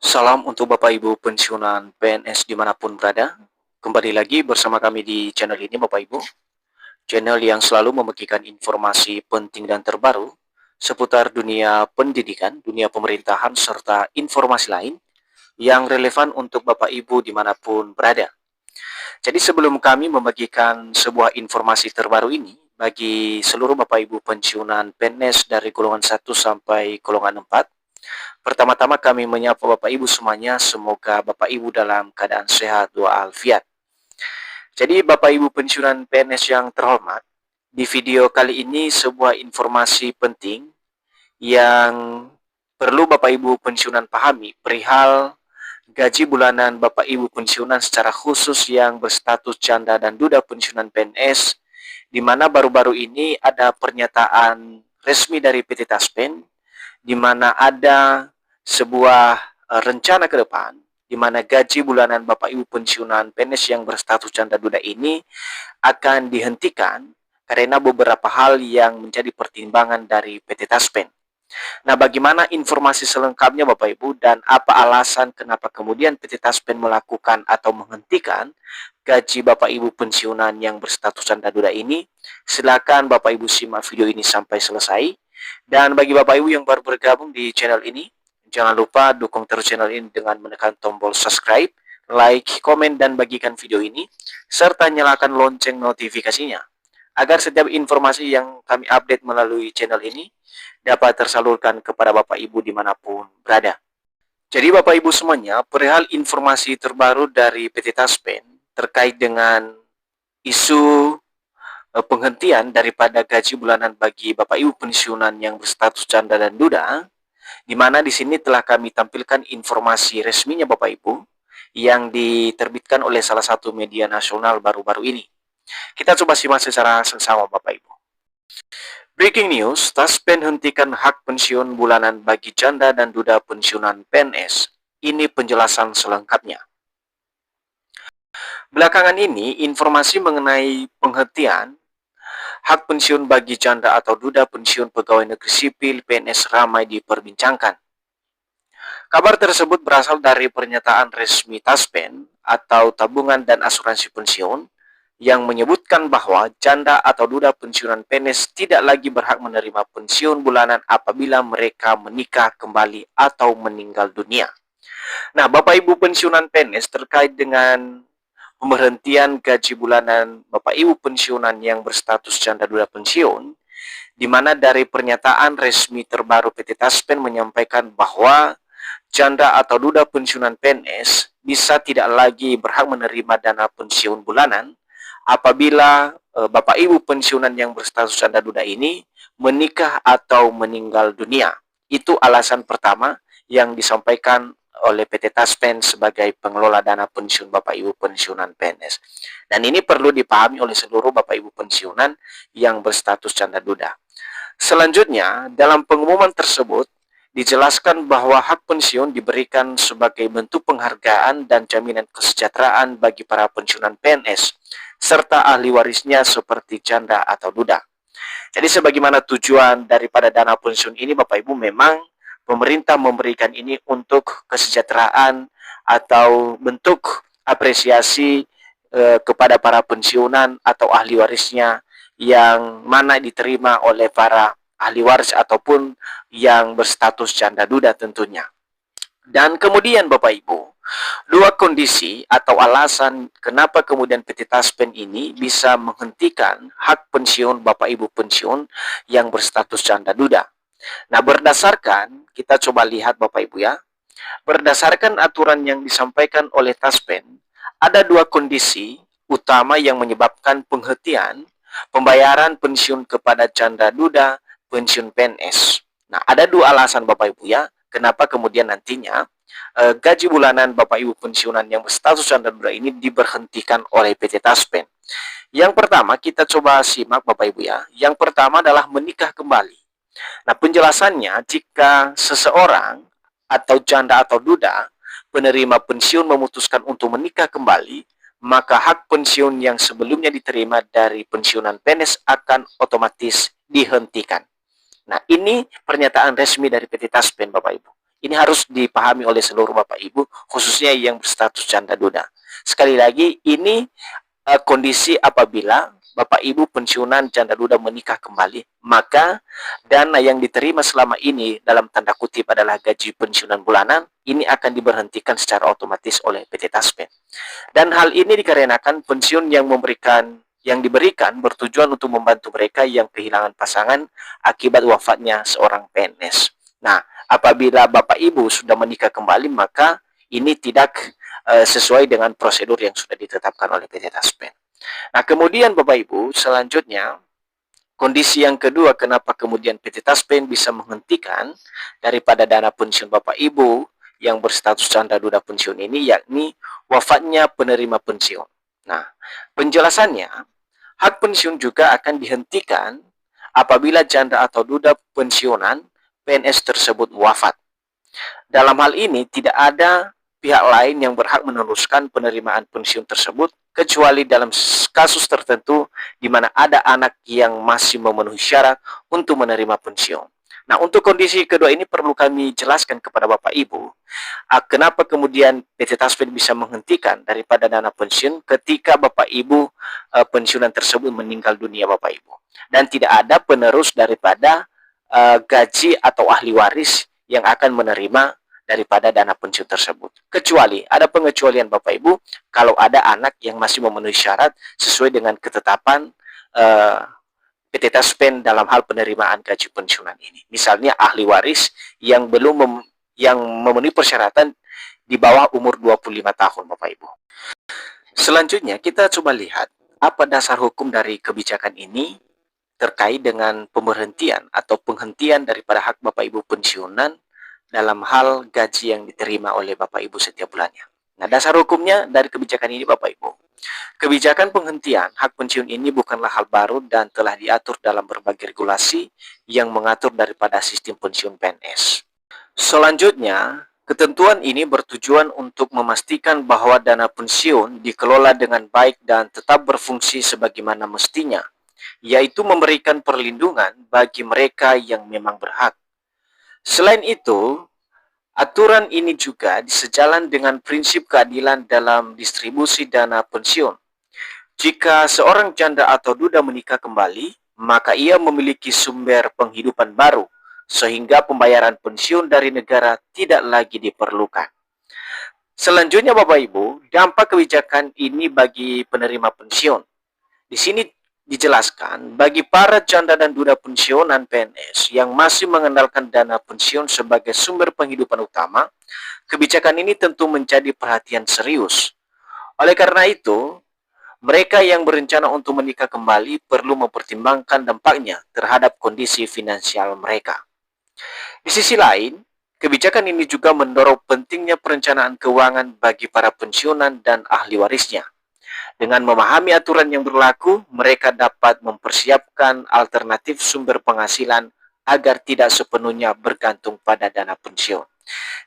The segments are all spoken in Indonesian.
Salam untuk Bapak Ibu pensiunan PNS dimanapun berada. Kembali lagi bersama kami di channel ini Bapak Ibu. Channel yang selalu membagikan informasi penting dan terbaru seputar dunia pendidikan, dunia pemerintahan, serta informasi lain yang relevan untuk Bapak Ibu dimanapun berada. Jadi sebelum kami membagikan sebuah informasi terbaru ini bagi seluruh Bapak Ibu pensiunan PNS dari golongan 1 sampai golongan 4, pertama-tama kami menyapa Bapak Ibu semuanya, semoga Bapak Ibu dalam keadaan sehat walafiat. Jadi Bapak Ibu pensiunan PNS yang terhormat, di video kali ini sebuah informasi penting yang perlu Bapak Ibu pensiunan pahami perihal gaji bulanan Bapak Ibu pensiunan secara khusus yang berstatus janda dan duda pensiunan PNS, di mana baru-baru ini ada pernyataan resmi dari PT Taspen, di mana ada sebuah rencana ke depan, di mana gaji bulanan Bapak Ibu pensiunan PNS yang berstatus janda duda ini akan dihentikan karena beberapa hal yang menjadi pertimbangan dari PT Taspen. Nah, bagaimana informasi selengkapnya Bapak Ibu dan apa alasan kenapa kemudian PT Taspen melakukan atau menghentikan gaji Bapak Ibu pensiunan yang berstatus janda duda ini? Silakan Bapak Ibu simak video ini sampai selesai. Dan bagi Bapak Ibu yang baru bergabung di channel ini, jangan lupa dukung terus channel ini dengan menekan tombol subscribe, like, komen, dan bagikan video ini, serta nyalakan lonceng notifikasinya, agar setiap informasi yang kami update melalui channel ini dapat tersalurkan kepada Bapak Ibu dimanapun berada. Jadi Bapak Ibu semuanya, perihal informasi terbaru dari PT Taspen terkait dengan isu penghentian daripada gaji bulanan bagi Bapak Ibu pensiunan yang berstatus janda dan duda, di mana di sini telah kami tampilkan informasi resminya Bapak Ibu yang diterbitkan oleh salah satu media nasional baru-baru ini. Kita coba simak secara seksama Bapak Ibu. Breaking news, Taspen hentikan hak pensiun bulanan bagi janda dan duda pensiunan PNS. Ini penjelasan selengkapnya. Belakangan ini, informasi mengenai penghentian hak pensiun bagi janda atau duda pensiun pegawai negeri sipil PNS ramai diperbincangkan. Kabar tersebut berasal dari pernyataan resmi Taspen atau Tabungan dan Asuransi Pensiun yang menyebutkan bahwa janda atau duda pensiunan PNS tidak lagi berhak menerima pensiun bulanan apabila mereka menikah kembali atau meninggal dunia. Nah, Bapak Ibu pensiunan PNS terkait dengan pemberhentian gaji bulanan Bapak Ibu pensiunan yang berstatus janda duda pensiun, di mana dari pernyataan resmi terbaru PT Taspen menyampaikan bahwa janda atau duda pensiunan PNS bisa tidak lagi berhak menerima dana pensiun bulanan apabila Bapak Ibu pensiunan yang berstatus janda duda ini menikah atau meninggal dunia. Itu alasan pertama yang disampaikan oleh PT Taspen sebagai pengelola dana pensiun Bapak Ibu pensiunan PNS. Dan ini perlu dipahami oleh seluruh Bapak Ibu pensiunan yang berstatus janda duda. Selanjutnya, dalam pengumuman tersebut dijelaskan bahwa hak pensiun diberikan sebagai bentuk penghargaan dan jaminan kesejahteraan bagi para pensiunan PNS serta ahli warisnya seperti janda atau duda. Jadi sebagaimana tujuan daripada dana pensiun ini Bapak Ibu, memang pemerintah memberikan ini untuk kesejahteraan atau bentuk apresiasi kepada para pensiunan atau ahli warisnya yang mana diterima oleh para ahli waris ataupun yang berstatus janda duda tentunya. Dan kemudian Bapak Ibu, dua kondisi atau alasan kenapa kemudian PT Taspen ini bisa menghentikan hak pensiun Bapak Ibu pensiun yang berstatus janda duda. Nah, berdasarkan, kita coba lihat Bapak Ibu ya, berdasarkan aturan yang disampaikan oleh Taspen, ada dua kondisi utama yang menyebabkan penghentian pembayaran pensiun kepada janda duda pensiun PNS. Nah, ada dua alasan Bapak Ibu ya, kenapa kemudian nantinya gaji bulanan Bapak Ibu pensiunan yang berstatus janda duda ini diberhentikan oleh PT Taspen. Yang pertama, kita coba simak Bapak Ibu ya. Yang pertama adalah menikah kembali. Nah, penjelasannya, jika seseorang atau janda atau duda penerima pensiun memutuskan untuk menikah kembali, maka hak pensiun yang sebelumnya diterima dari pensiunan PNS akan otomatis dihentikan. Nah, ini pernyataan resmi dari PT Taspen Bapak Ibu. Ini harus dipahami oleh seluruh Bapak Ibu, khususnya yang berstatus janda duda. Sekali lagi, ini kondisi apabila Bapak Ibu pensiunan janda duda menikah kembali, maka dana yang diterima selama ini dalam tanda kutip adalah gaji pensiunan bulanan, ini akan diberhentikan secara otomatis oleh PT Taspen. Dan hal ini dikarenakan pensiun yang diberikan bertujuan untuk membantu mereka yang kehilangan pasangan akibat wafatnya seorang PNS. Nah, apabila Bapak Ibu sudah menikah kembali, maka ini tidak sesuai dengan prosedur yang sudah ditetapkan oleh PT Taspen. Nah, kemudian Bapak Ibu, selanjutnya kondisi yang kedua kenapa kemudian PT Taspen bisa menghentikan daripada dana pensiun Bapak Ibu yang berstatus janda duda pensiun ini, yakni wafatnya penerima pensiun. Nah, penjelasannya, hak pensiun juga akan dihentikan apabila janda atau duda pensiunan PNS tersebut wafat. Dalam hal ini, tidak ada pihak lain yang berhak meneruskan penerimaan pensiun tersebut, kecuali dalam kasus tertentu di mana ada anak yang masih memenuhi syarat untuk menerima pensiun. Nah, untuk kondisi kedua ini perlu kami jelaskan kepada Bapak Ibu, kenapa kemudian PT Taspen bisa menghentikan daripada dana pensiun ketika Bapak Ibu pensiunan tersebut meninggal dunia Bapak Ibu. Dan tidak ada penerus daripada gaji atau ahli waris yang akan menerima daripada dana pensiun tersebut. Kecuali, ada pengecualian Bapak Ibu, kalau ada anak yang masih memenuhi syarat sesuai dengan ketetapan PT Taspen dalam hal penerimaan gaji pensiunan ini. Misalnya ahli waris yang yang memenuhi persyaratan di bawah umur 25 tahun Bapak Ibu. Selanjutnya kita coba lihat apa dasar hukum dari kebijakan ini terkait dengan pemberhentian atau penghentian daripada hak Bapak Ibu pensiunan dalam hal gaji yang diterima oleh Bapak Ibu setiap bulannya. Nah, dasar hukumnya dari kebijakan ini Bapak Ibu. Kebijakan penghentian hak pensiun ini bukanlah hal baru dan telah diatur dalam berbagai regulasi yang mengatur daripada sistem pensiun PNS. Selanjutnya, ketentuan ini bertujuan untuk memastikan bahwa dana pensiun dikelola dengan baik dan tetap berfungsi sebagaimana mestinya, yaitu memberikan perlindungan bagi mereka yang memang berhak. Selain itu, aturan ini juga sejalan dengan prinsip keadilan dalam distribusi dana pensiun. Jika seorang janda atau duda menikah kembali, maka ia memiliki sumber penghidupan baru, sehingga pembayaran pensiun dari negara tidak lagi diperlukan. Selanjutnya Bapak Ibu, dampak kebijakan ini bagi penerima pensiun. Di sini dijelaskan, bagi para janda dan duda pensiunan PNS yang masih mengandalkan dana pensiun sebagai sumber penghidupan utama, kebijakan ini tentu menjadi perhatian serius. Oleh karena itu, mereka yang berencana untuk menikah kembali perlu mempertimbangkan dampaknya terhadap kondisi finansial mereka. Di sisi lain, kebijakan ini juga mendorong pentingnya perencanaan keuangan bagi para pensiunan dan ahli warisnya. Dengan memahami aturan yang berlaku, mereka dapat mempersiapkan alternatif sumber penghasilan agar tidak sepenuhnya bergantung pada dana pensiun.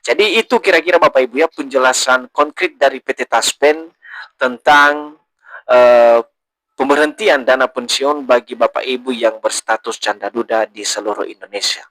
Jadi itu kira-kira Bapak Ibu ya penjelasan konkret dari PT Taspen tentang pemberhentian dana pensiun bagi Bapak Ibu yang berstatus janda duda di seluruh Indonesia.